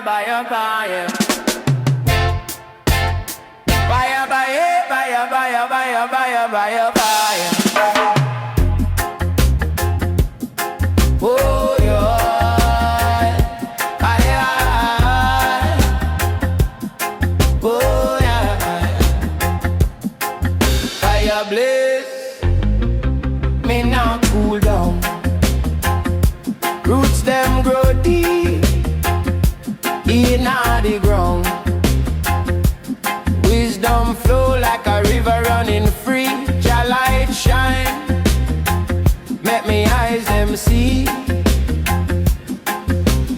fire, fire, fire. Fire, fire, fire, fire, fire, fire, fire, fire. Oh, yeah. Fire. Oh, yeah. Fire blaze. Me now cool down. Roots them grow deep in the ground. Wisdom flow like a river running free. Jah light shine, make me eyes them see.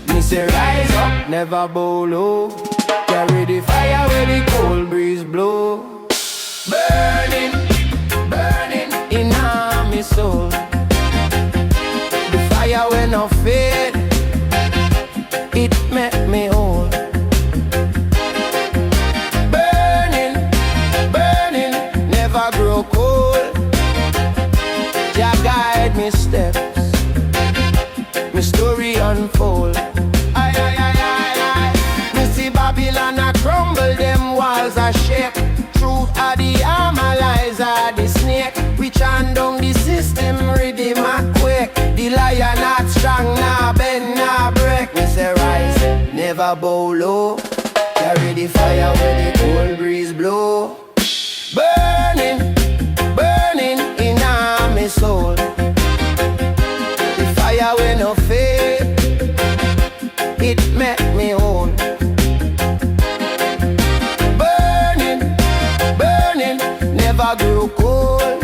Me say rise up, never bow low. Carry the fire where the cold breeze blow. Burning, burning in my soul. The fire when no fade, it make me whole. Burning, burning, never grow cold. Jah guide me steps, my story unfold. Aye, aye, aye, aye, aye. Me see Babylon a crumble, them walls a shake. Truth are the armor, lies are the snake. We chant down the system, redeem a quake. The lion not strong, nah bend, nah break. Me say rise, never bow low. Carry the fire where the cold breeze blow. Burning, burning in my soul. The fire when no fade, it make me whole. Burning, burning, never grow cold.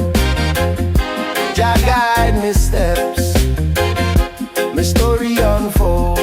Jah guide me steps, my story unfold.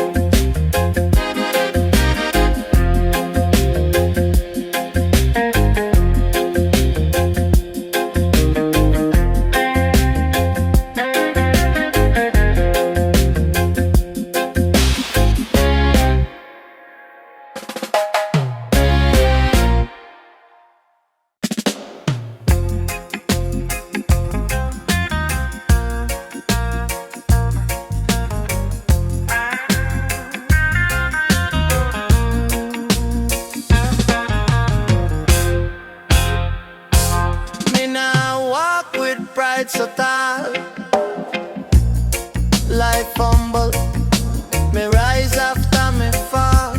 So tall, life humble, me rise after me fall.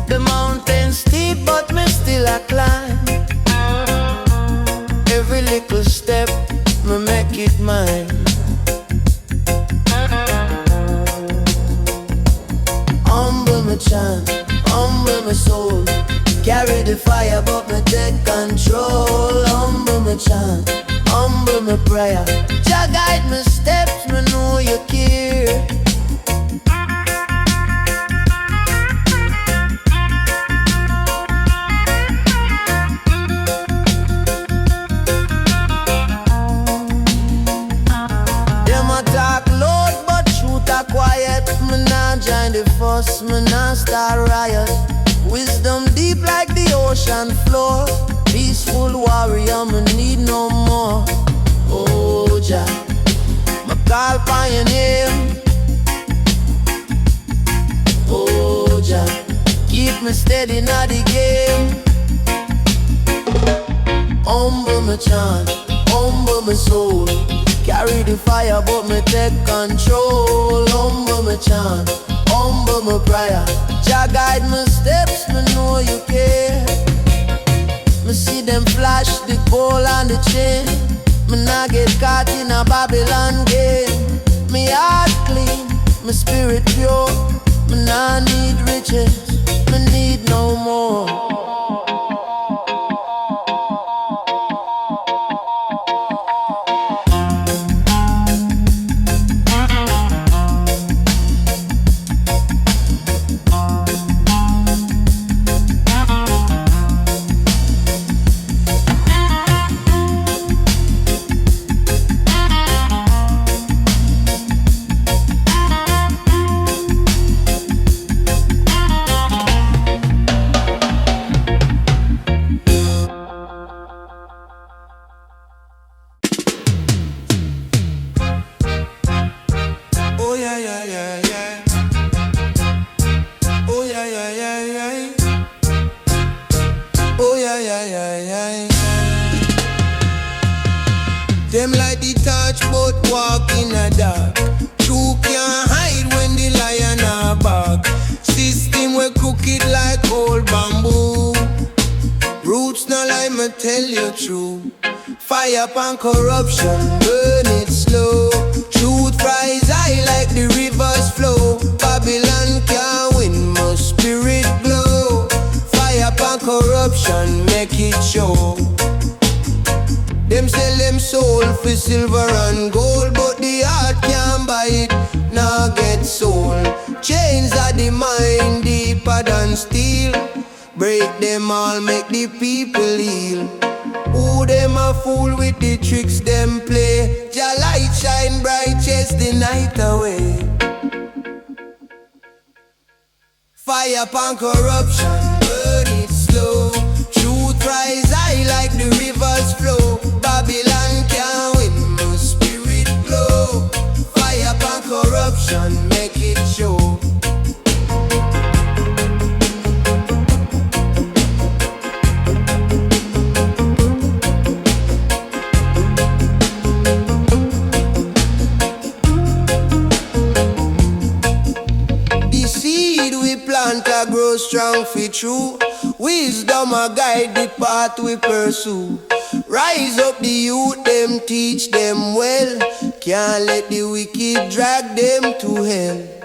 The mountain steep, but me still a climb. Every little step, me make it mine. Humble me chant, humble me soul. Carry the fire, but me take control. Humble me chant, humble me prayer. Jah guide me steps, me know you care. Them a talk loud, but truth a quiet. Me nah join the fuss, me nah start riot. Wisdom deep like the ocean floor. Peaceful warrior, me need no more. Oh Jah, my call pioneer. Oh Jah, keep me steady in the game. Humble me chant, humble me soul. Carry the fire, but me take control. Humble me chant, humble me prayer. Jah guide my steps, me know you care. Me see them flash the gold and the chain. Me nah get caught in a Babylon game. Me heart clean, my spirit pure. Me nah need riches, me need no more. yeah, yeah, yeah, yeah. Them like the torch but walk in a dark. True can't hide when the lion are back. System we cook it like old bamboo. Roots no lie, me tell you true. Fire upon corruption, burn it slow. Truth rise high like the rivers flow. Babylon can't win, my spirit glow. Fire upon corruption, make it show. Them sell them soul for silver and gold, but the heart can't buy it, nah get sold. Chains are the mind deeper than steel. Break them all, make the people heal. Who them a fool with the tricks them play? Jah light shine bright, chase the night away. Fire upon corruption, burn it slow. Truth rise high like the rivers flow. Babylon can't win, my spirit glow. Fire upon corruption, make it show. Grow strong for true. Wisdom a guide the path we pursue. Rise up the youth, them teach them well. Can't let the wicked drag them to hell.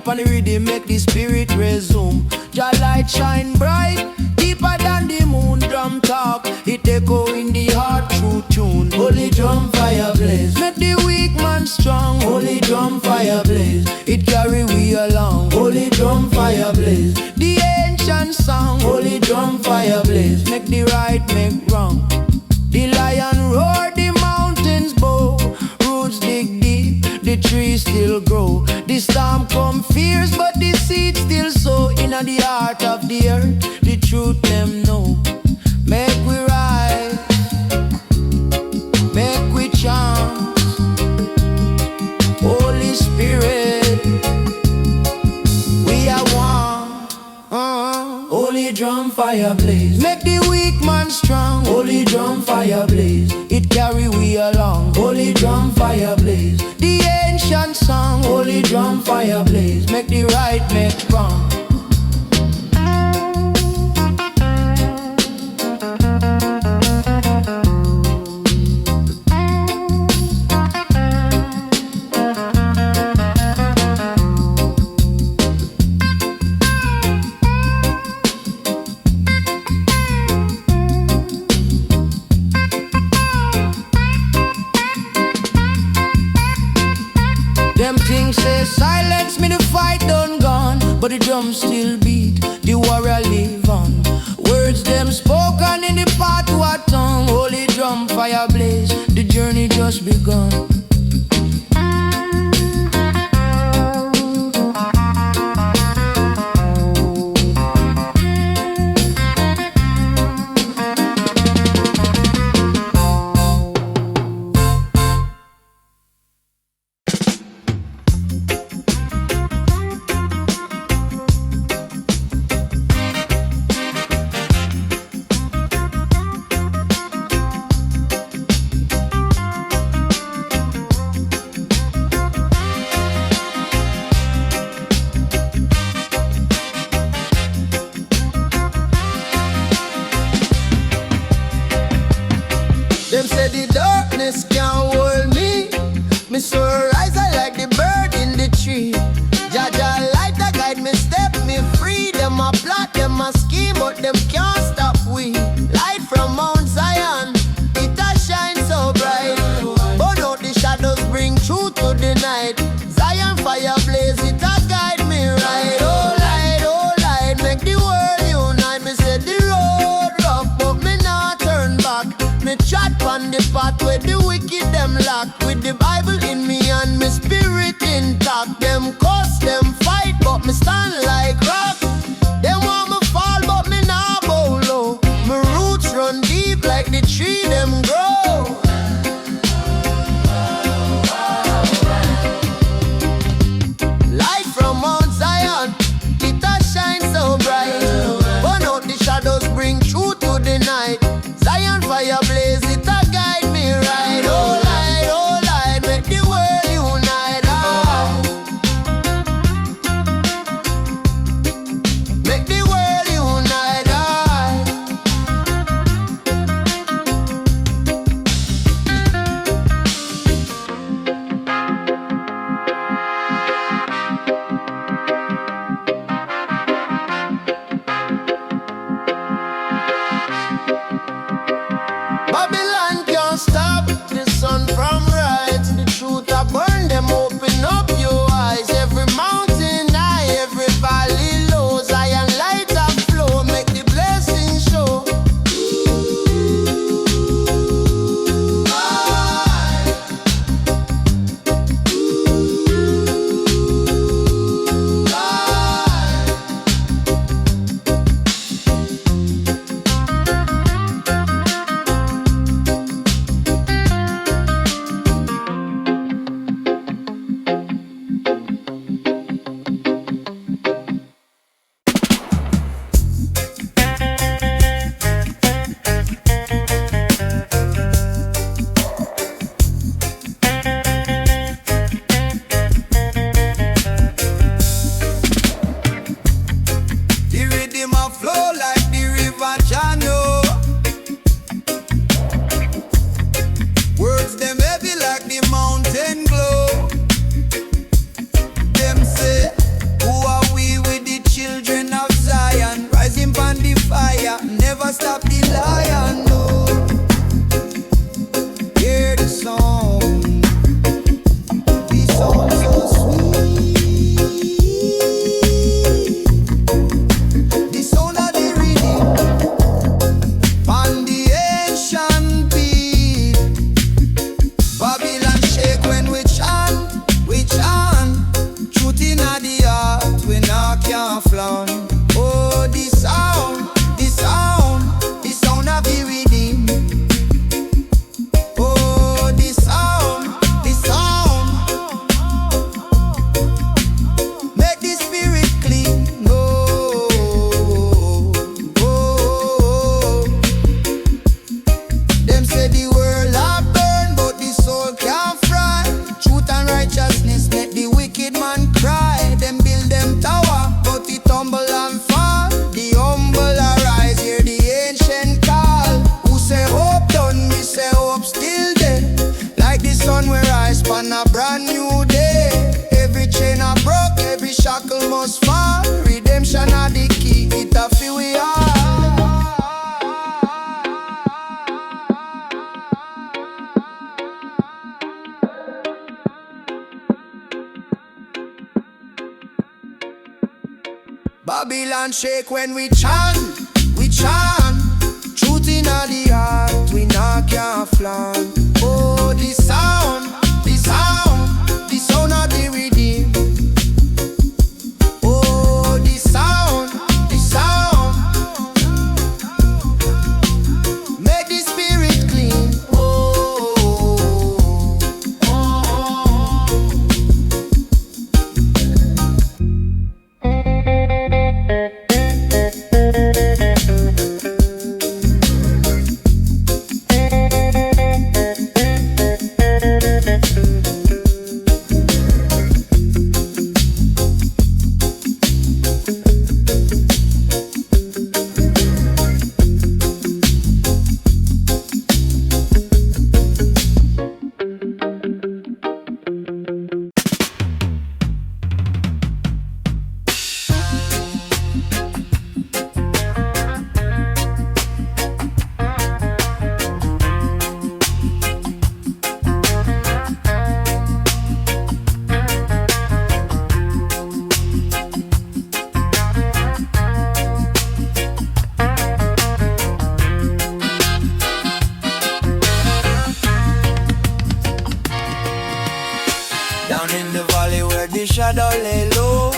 on the rhythm, make the spirit resume. Jah light shine bright, deeper than the moon. Drum talk, it echo in the heart through tune. Holy drum fire blaze, make the weak man strong. Holy drum fire blaze, it carry we along. Holy drum fire blaze, the ancient song. Holy drum fire blaze, make the right make wrong. The lion roar, the mountains bow. Roots dig deep, the trees still grow. The storm come fierce, but the seed still sow. In the heart of the earth, the truth them know. Make we rise, make we chant. Holy Spirit, we are one. Holy drum fire blaze, make the weak man strong. Holy drum fire blaze, it carry we along. Holy drum fire blaze, the ancient song. Holy drum fire blaze, make the right make wrong. Them things say silence, me the fight done gone, but the drum still beat, the warrior live on. Words them spoken in the path to a tongue. Holy drum fire blaze, the journey just begun. flaunt. Oh, the sound, the sound, the sound of the redeemed. Oh, the sound, the sound, make the spirit clean. Oh, oh, oh. Them say the world a burn, but the soul can't fry. Truth and righteousness make the wicked man cry. Them build them tower, but it tumble and fall. The humble arise, hear the ancient call. Who say hope done, me say hope still there. Like the sun where I span a brand new day. Every chain a broke, every shackle must fall. Redemption a the key, it a feel we are. Babylon shake when we chant, we chant. Truth in the heart, we not can't flaunt. Oh, the sound, the sound, the sound of the redeemed. Oh, the sound, make the spirit clean. Oh, oh, down in the valley where the shadow lay low.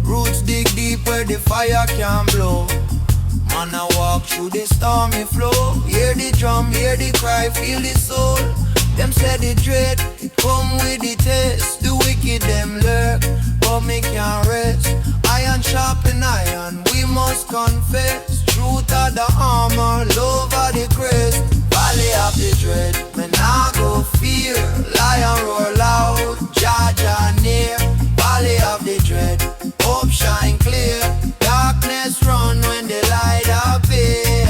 Roots dig deep where the fire can blow. Man I walk through the stormy flow. Hear the drum, hear the cry, feel the soul. Them say the dread, it come with the test. The wicked them lurk, but me can't rest. Iron sharpen iron, we must confess. Truth of the armor, love of the crest. Valley of the dread, me nah go fear. Lion roar loud, Jah near. Valley of the dread, hope shine clear. Darkness run when the light appears.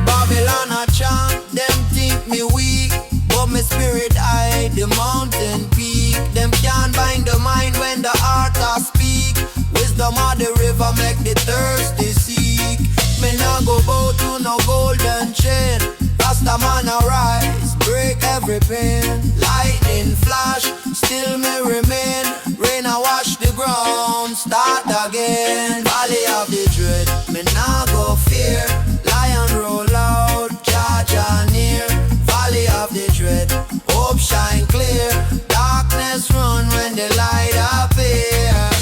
Babylon a chant, them think me weak, but my spirit high the mountain peak. Them can't bind the mind when the heart a speak. Wisdom of the river make the thirsty seek. Me nah go bow to no golden chain. Rasta man arise, break every pain. Lightning flash, still me remain. Rain a wash the ground, start again. Valley of the dread, me nah go fear. Lion roll loud, Jah near. Valley of the dread, hope shine clear. Darkness run when the light appears.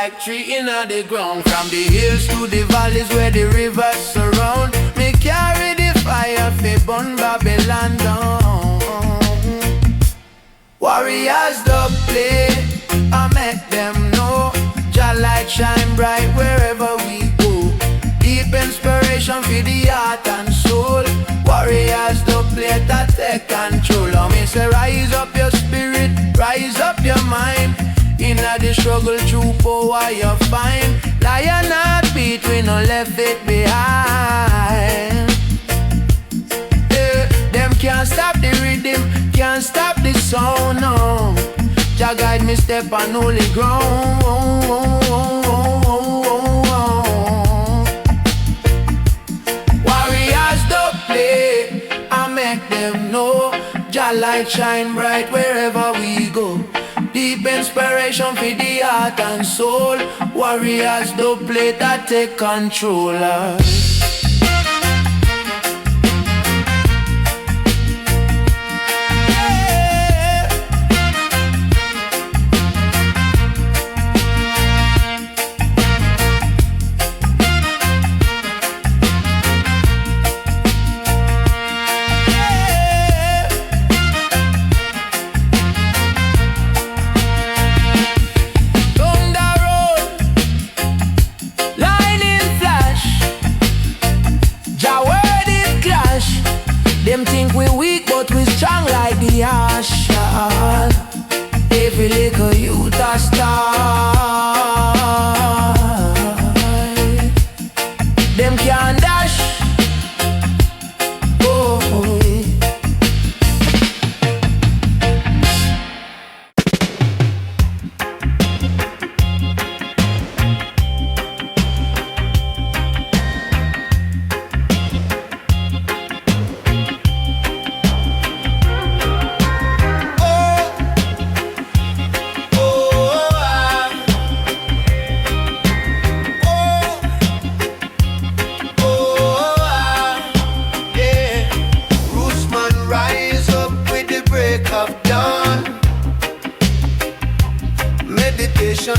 like tree in the ground. From the hills to the valleys where the rivers surround, me carry the fire fi burn Babylon down. Warriors Dubplate, I make them know Jah light shine bright wherever we go. Deep inspiration for the heart and soul. Warriors Dubplate that take control. I me say rise up your spirit, rise up your mind. Inna the struggle true power you find. Lion heart beat, we no left it behind. Them can't stop the rhythm, can't stop the sound, no. Jah guide me step on holy ground. Warriors Dubplate, I make them know Jah light shine bright wherever we go. Deep inspiration for the heart and soul. Warriors Dubplate that take control. Them think we weak, but we strong like the ocean. Every little youth a star. Them can't dash. Oh,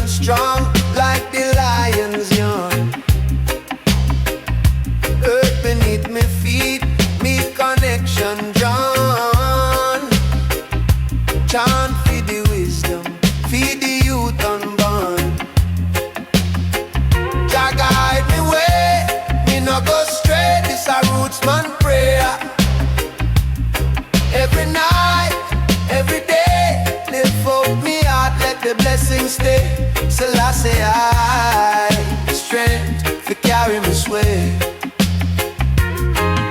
strong like the lion's young. Earth beneath me feet, me connection drawn. Chant feed the wisdom, feed the youth unborn. Jah guide me way, me no go straight. This a Rootsman Prayer. Every night, every day, lift up me heart, let the blessings stay. Selassie I strength to carry me sway.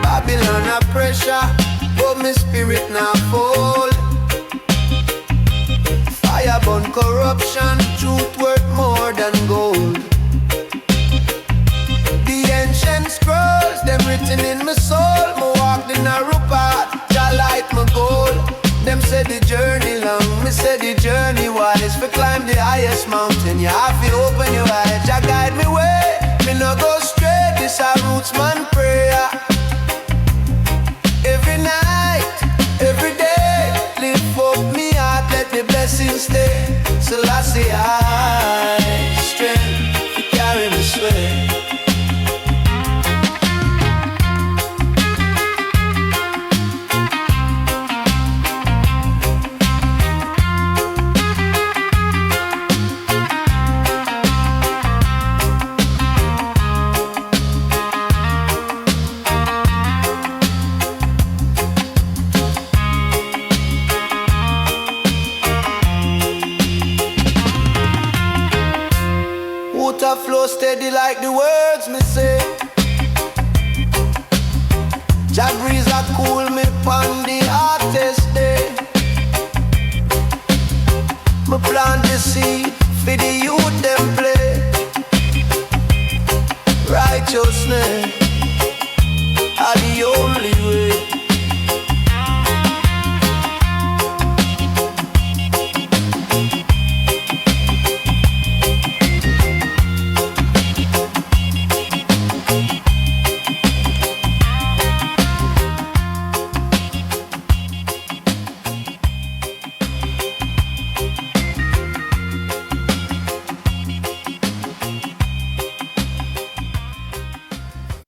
Babylon a pressure, but my spirit now fold. Fire burn corruption, truth worth more than gold. The ancient scrolls, them written in my soul. Me walk the narrow path, Jah light my goal. Them say the journey long, me say the journey wise. For climb the highest mountain, you have to open your eyes. Jah guide me way, me no go straight. This a Rootsman Prayer. Every night, every day, lift up me heart, let the blessings stay. Selassie I strength to carry me sway. Water flow steady like the words me say. Jah breeze a cool me pon the hottest day. Me plant the seed for the youth them play. Righteousness are the only way.